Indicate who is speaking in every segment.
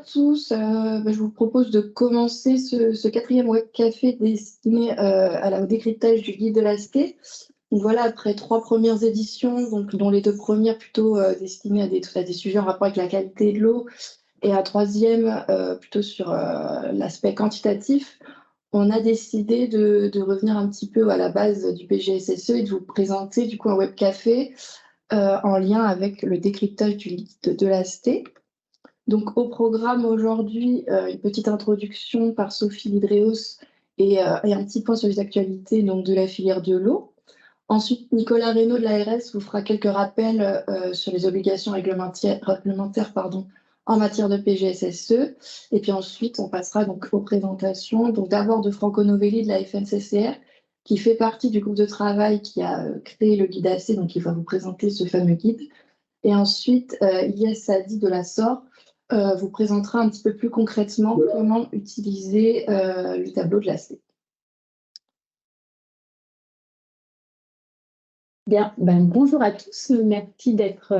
Speaker 1: tous. Je vous propose de commencer ce quatrième web café destiné au décryptage du guide de l'AST. Donc voilà, après 3 premières éditions, donc, dont les 2 premières plutôt destinées à des sujets en rapport avec la qualité de l'eau, et la troisième plutôt sur l'aspect quantitatif, on a décidé de revenir un petit peu à la base du PGSSE et de vous présenter du coup un web café en lien avec le décryptage du guide de l'AST. Donc, au programme aujourd'hui, une petite introduction par Sophie Lidréos et un petit point sur les actualités donc, de la filière de l'eau. Ensuite, Nicolas Reynaud de l'ARS vous fera quelques rappels sur les obligations réglementaires en matière de PGSSE. Et puis ensuite, on passera donc aux présentations. Donc, d'abord de Franco Novelli de la FNCCR, qui fait partie du groupe de travail qui a créé le guide AC, donc il va vous présenter ce fameux guide. Et ensuite, Ilyes Sadi de la SOR vous présentera un petit peu plus concrètement comment utiliser le tableau de l'AC.
Speaker 2: Bien, bonjour à tous, merci d'être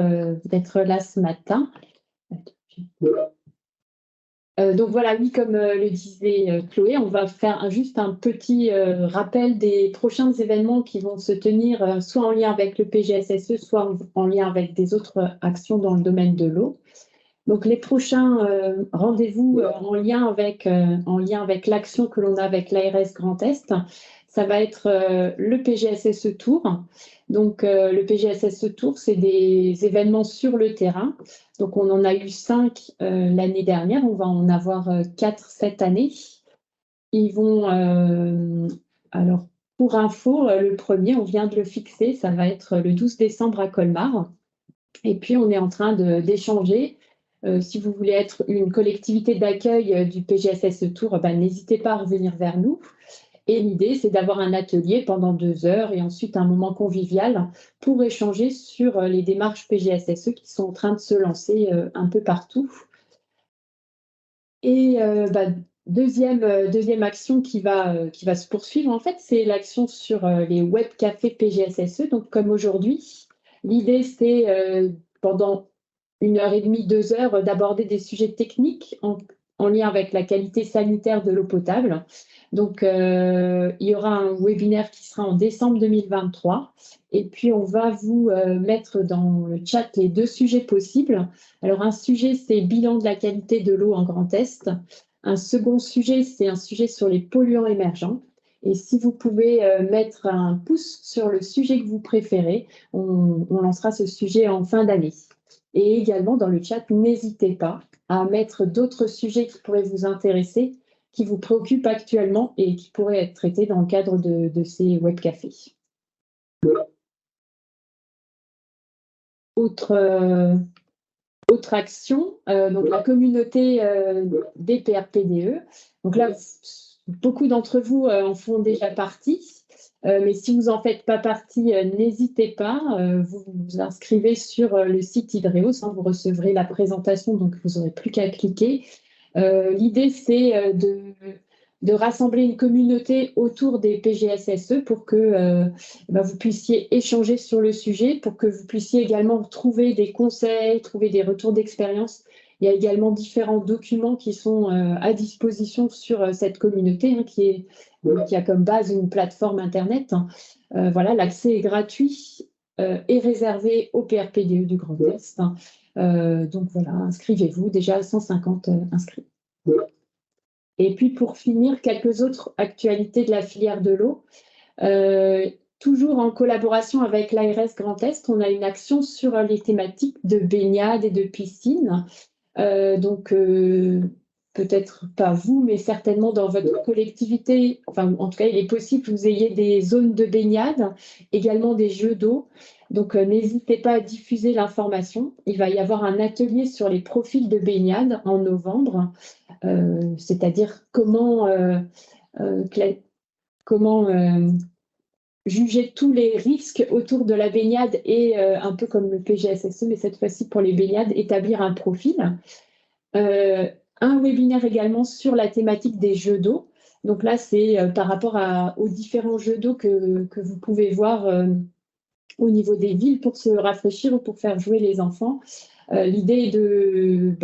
Speaker 2: là ce matin. Donc voilà, oui, comme le disait Chloé, on va faire juste un petit rappel des prochains événements qui vont se tenir soit en lien avec le PGSSE, soit en lien avec des autres actions dans le domaine de l'eau. Donc les prochains rendez-vous en lien avec l'action que l'on a avec l'ARS Grand Est, ça va être le PGSSE Tour. Donc le PGSSE Tour, c'est des événements sur le terrain. Donc on en a eu 5 l'année dernière, on va en avoir 4 cette année. Ils vont, alors pour info, le premier, on vient de le fixer, ça va être le 12 décembre à Colmar. Et puis on est en train d'échanger. Si vous voulez être une collectivité d'accueil du PGSSE Tour, n'hésitez pas à revenir vers nous. Et l'idée, c'est d'avoir un atelier pendant 2 heures et ensuite un moment convivial pour échanger sur les démarches PGSSE qui sont en train de se lancer un peu partout. Et deuxième action qui va se poursuivre, en fait, c'est l'action sur les web cafés PGSSE. Donc, comme aujourd'hui, l'idée, c'est pendant 1h30, 2 heures, d'aborder des sujets techniques en lien avec la qualité sanitaire de l'eau potable. Donc, il y aura un webinaire qui sera en décembre 2023. Et puis, on va vous mettre dans le chat les 2 sujets possibles. Alors, un sujet, c'est bilan de la qualité de l'eau en Grand Est. Un second sujet, c'est un sujet sur les polluants émergents. Et si vous pouvez mettre un pouce sur le sujet que vous préférez, on lancera ce sujet en fin d'année. Et également, dans le chat, n'hésitez pas à mettre d'autres sujets qui pourraient vous intéresser, qui vous préoccupent actuellement et qui pourraient être traités dans le cadre de ces webcafés. Autre action, donc la communauté des PRPDE. Donc là, beaucoup d'entre vous en font déjà partie. Mais si vous n'en faites pas partie, n'hésitez pas, vous vous inscrivez sur le site Hydreos, vous recevrez la présentation, donc vous n'aurez plus qu'à cliquer. L'idée, c'est de rassembler une communauté autour des PGSSE pour que vous puissiez échanger sur le sujet, pour que vous puissiez également trouver des conseils, trouver des retours d'expérience. Il y a également différents documents qui sont à disposition sur cette communauté qui a comme base une plateforme Internet. Voilà, l'accès est gratuit et réservé au PRPDE du Grand Est. Donc voilà, inscrivez-vous, déjà 150 inscrits. Et puis pour finir, quelques autres actualités de la filière de l'eau. Toujours en collaboration avec l'ARS Grand Est, on a une action sur les thématiques de baignade et de piscine. Donc, peut-être pas vous, mais certainement dans votre collectivité, enfin en tout cas il est possible que vous ayez des zones de baignade, également des jeux d'eau. Donc n'hésitez pas à diffuser l'information. Il va y avoir un atelier sur les profils de baignade en novembre, c'est-à-dire comment juger tous les risques autour de la baignade et un peu comme le PGSSE, mais cette fois-ci pour les baignades, établir un profil. Un webinaire également sur la thématique des jeux d'eau. Donc là, c'est par rapport aux différents jeux d'eau que vous pouvez voir au niveau des villes pour se rafraîchir ou pour faire jouer les enfants. L'idée est de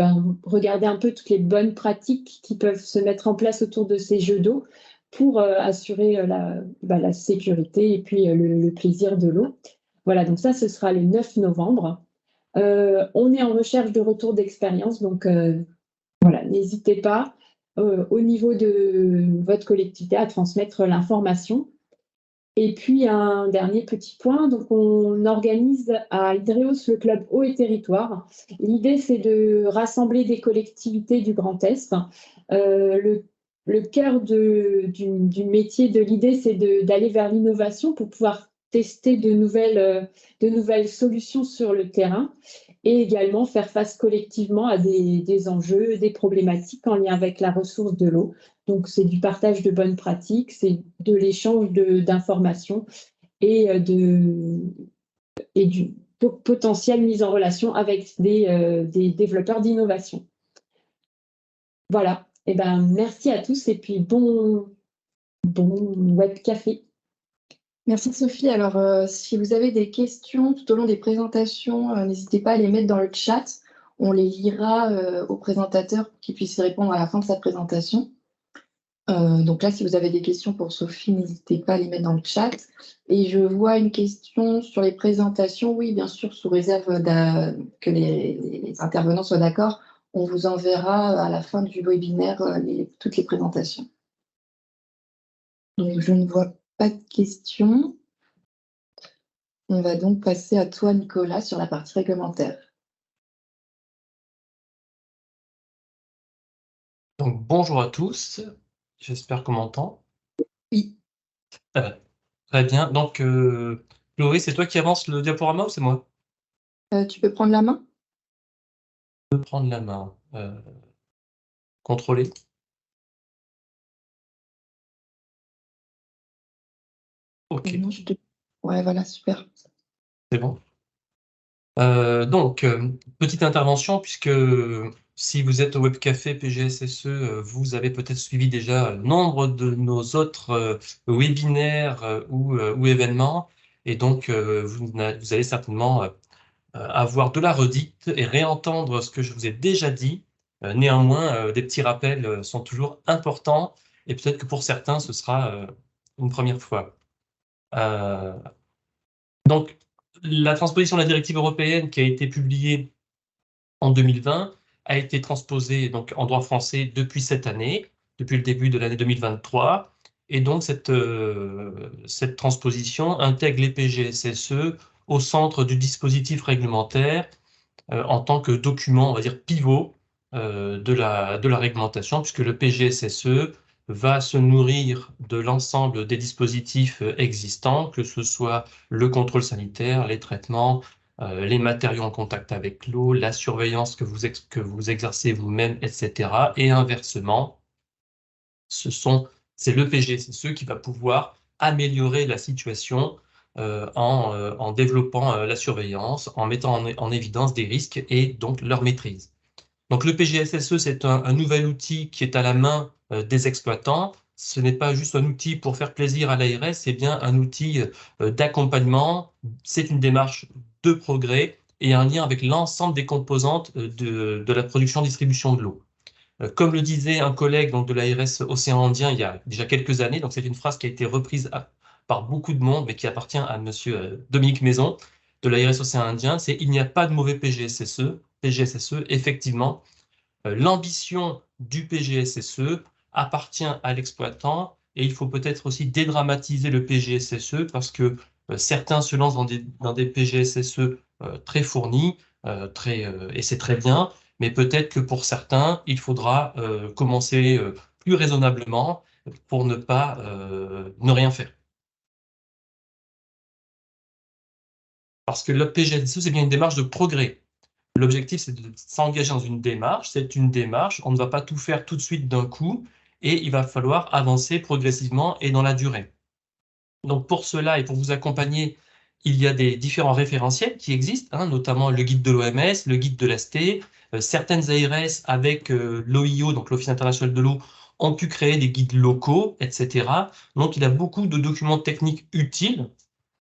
Speaker 2: regarder un peu toutes les bonnes pratiques qui peuvent se mettre en place autour de ces jeux d'eau pour assurer la sécurité et puis le plaisir de l'eau. Voilà, donc ça, ce sera le 9 novembre. On est en recherche de retour d'expérience, donc voilà, n'hésitez pas au niveau de votre collectivité à transmettre l'information. Et puis un dernier petit point, donc on organise à Hydréos le club Eau et Territoire. L'idée, c'est de rassembler des collectivités du Grand Est. Le cœur du métier de l'idée, c'est d'aller vers l'innovation pour pouvoir tester de nouvelles solutions sur le terrain et également faire face collectivement à des enjeux, des problématiques en lien avec la ressource de l'eau. Donc, c'est du partage de bonnes pratiques, c'est de l'échange d'informations et du potentiel mise en relation avec des développeurs d'innovation. Voilà. Eh ben, merci à tous et puis bon web café.
Speaker 1: Merci Sophie. Alors, si vous avez des questions tout au long des présentations, n'hésitez pas à les mettre dans le chat. On les lira au présentateur pour qu'il puisse y répondre à la fin de sa présentation. Donc là, si vous avez des questions pour Sophie, n'hésitez pas à les mettre dans le chat. Et je vois une question sur les présentations. Oui, bien sûr, sous réserve que les intervenants soient d'accord, on vous enverra à la fin du webinaire toutes les présentations. Donc, je ne vois pas de questions. On va donc passer à toi, Nicolas, sur la partie réglementaire.
Speaker 3: Donc, bonjour à tous. J'espère qu'on m'entend.
Speaker 1: Oui.
Speaker 3: Très bien. Donc, Chloé, c'est toi qui avance le diaporama ou c'est moi?
Speaker 1: Tu peux prendre la main?
Speaker 3: Je peux prendre la main. Contrôler. OK.
Speaker 1: Non, ouais, voilà, super.
Speaker 3: C'est bon. Donc, petite intervention, puisque si vous êtes au Webcafé PGSSE, vous avez peut-être suivi déjà nombre de nos autres webinaires ou événements, et donc vous allez certainement avoir de la redite et réentendre ce que je vous ai déjà dit. Néanmoins, des petits rappels sont toujours importants, et peut-être que pour certains, ce sera une première fois. Donc, la transposition de la directive européenne qui a été publiée en 2020 a été transposée donc, en droit français depuis cette année, depuis le début de l'année 2023. Et donc, cette transposition intègre les PGSSE au centre du dispositif réglementaire en tant que document, on va dire, pivot de la réglementation, puisque le PGSSE va se nourrir de l'ensemble des dispositifs existants, que ce soit le contrôle sanitaire, les traitements, les matériaux en contact avec l'eau, la surveillance que vous exercez vous-même, etc. Et inversement, c'est le PGSSE qui va pouvoir améliorer la situation en développant la surveillance, en mettant en évidence des risques et donc leur maîtrise. Donc le PGSSE, c'est un nouvel outil qui est à la main des exploitants. Ce n'est pas juste un outil pour faire plaisir à l'ARS, c'est bien un outil d'accompagnement. C'est une démarche de progrès et un lien avec l'ensemble des composantes de la production-distribution de l'eau. Comme le disait un collègue donc, de l'ARS Océan Indien il y a déjà quelques années, donc c'est une phrase qui a été reprise par beaucoup de monde, mais qui appartient à monsieur Dominique Maison de l'ARS Océan Indien, c'est il n'y a pas de mauvais PGSSE. PGSSE, effectivement, l'ambition du PGSSE appartient à l'exploitant et il faut peut-être aussi dédramatiser le PGSSE parce que certains se lancent dans des PGSSE très fournis et c'est très bien, mais peut-être que pour certains, il faudra commencer plus raisonnablement pour ne pas ne rien faire. Parce que le PGSSE, c'est bien une démarche de progrès. L'objectif, c'est de s'engager dans une démarche. C'est une démarche. On ne va pas tout faire tout de suite d'un coup et il va falloir avancer progressivement et dans la durée. Donc pour cela et pour vous accompagner, il y a des différents référentiels qui existent, hein, notamment le guide de l'OMS, le guide de l'AST. Certaines ARS avec l'OIO, donc l'Office international de l'eau, ont pu créer des guides locaux, etc. Donc il y a beaucoup de documents techniques utiles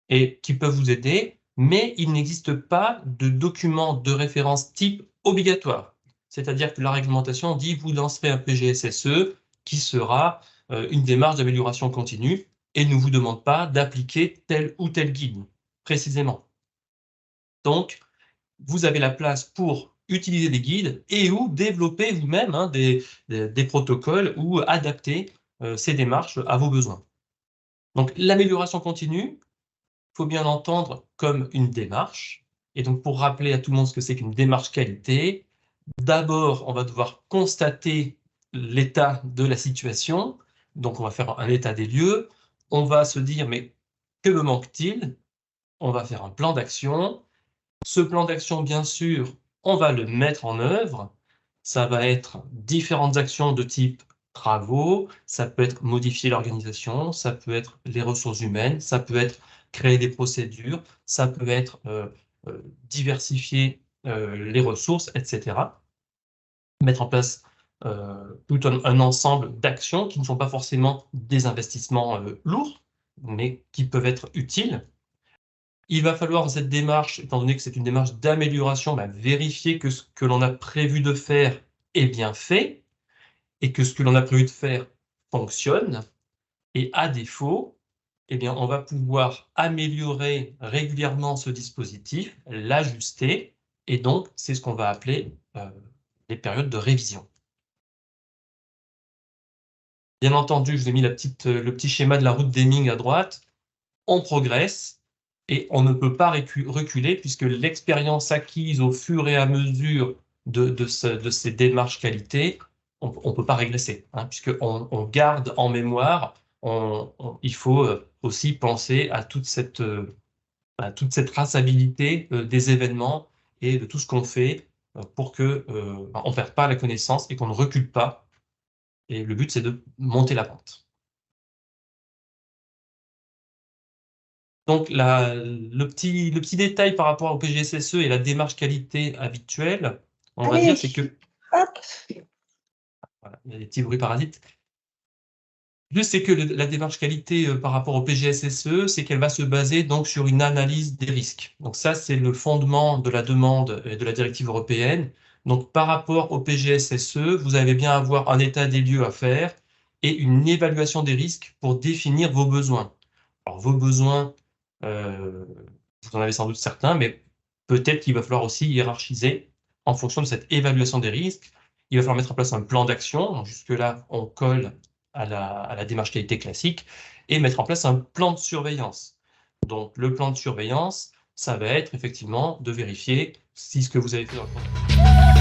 Speaker 3: et qui peuvent vous aider. mais il n'existe pas de document de référence type obligatoire. C'est-à-dire que la réglementation dit vous lancerez un PGSSE qui sera une démarche d'amélioration continue et ne vous demande pas d'appliquer tel ou tel guide, précisément. Donc, vous avez la place pour utiliser des guides et ou développer vous-même des protocoles ou adapter ces démarches à vos besoins. Donc, l'amélioration continue, il faut bien l'entendre comme une démarche. Et donc, pour rappeler à tout le monde ce que c'est qu'une démarche qualité, d'abord, on va devoir constater l'état de la situation. Donc, on va faire un état des lieux. On va se dire, mais que me manque-t-il? On va faire un plan d'action. Ce plan d'action, bien sûr, on va le mettre en œuvre. Ça va être différentes actions de type travaux, ça peut être modifier l'organisation, ça peut être les ressources humaines, ça peut être créer des procédures, ça peut être diversifier les ressources, etc. Mettre en place tout un ensemble d'actions qui ne sont pas forcément des investissements lourds, mais qui peuvent être utiles. Il va falloir dans cette démarche, étant donné que c'est une démarche d'amélioration, vérifier que ce que l'on a prévu de faire est bien fait et que ce que l'on a prévu de faire fonctionne. Et à défaut, eh bien, on va pouvoir améliorer régulièrement ce dispositif, l'ajuster, et donc c'est ce qu'on va appeler les périodes de révision. Bien entendu, je vous ai mis le petit schéma de la route d'Hemming à droite. On progresse et on ne peut pas reculer puisque l'expérience acquise au fur et à mesure de ces démarches qualité, on ne peut pas régresser, puisqu'on garde en mémoire, il faut aussi penser à toute cette traçabilité des événements et de tout ce qu'on fait pour qu'on ne perde pas la connaissance et qu'on ne recule pas. Et le but, c'est de monter la pente. Donc, le petit détail par rapport au PGSSE et la démarche qualité habituelle, on va dire, c'est que...
Speaker 4: Hop.
Speaker 3: Voilà, il y a des petits bruits parasites. Juste, c'est que la démarche qualité par rapport au PGSSE, c'est qu'elle va se baser donc sur une analyse des risques. Donc ça, c'est le fondement de la demande et de la directive européenne. Donc, par rapport au PGSSE, vous allez bien avoir un état des lieux à faire et une évaluation des risques pour définir vos besoins. Alors, vos besoins, vous en avez sans doute certains, mais peut-être qu'il va falloir aussi hiérarchiser en fonction de cette évaluation des risques. Il va falloir mettre en place un plan d'action. Jusque-là, on colle à la démarche qualité classique et mettre en place un plan de surveillance. Donc, le plan de surveillance, ça va être effectivement de vérifier si ce que vous avez fait dans le plan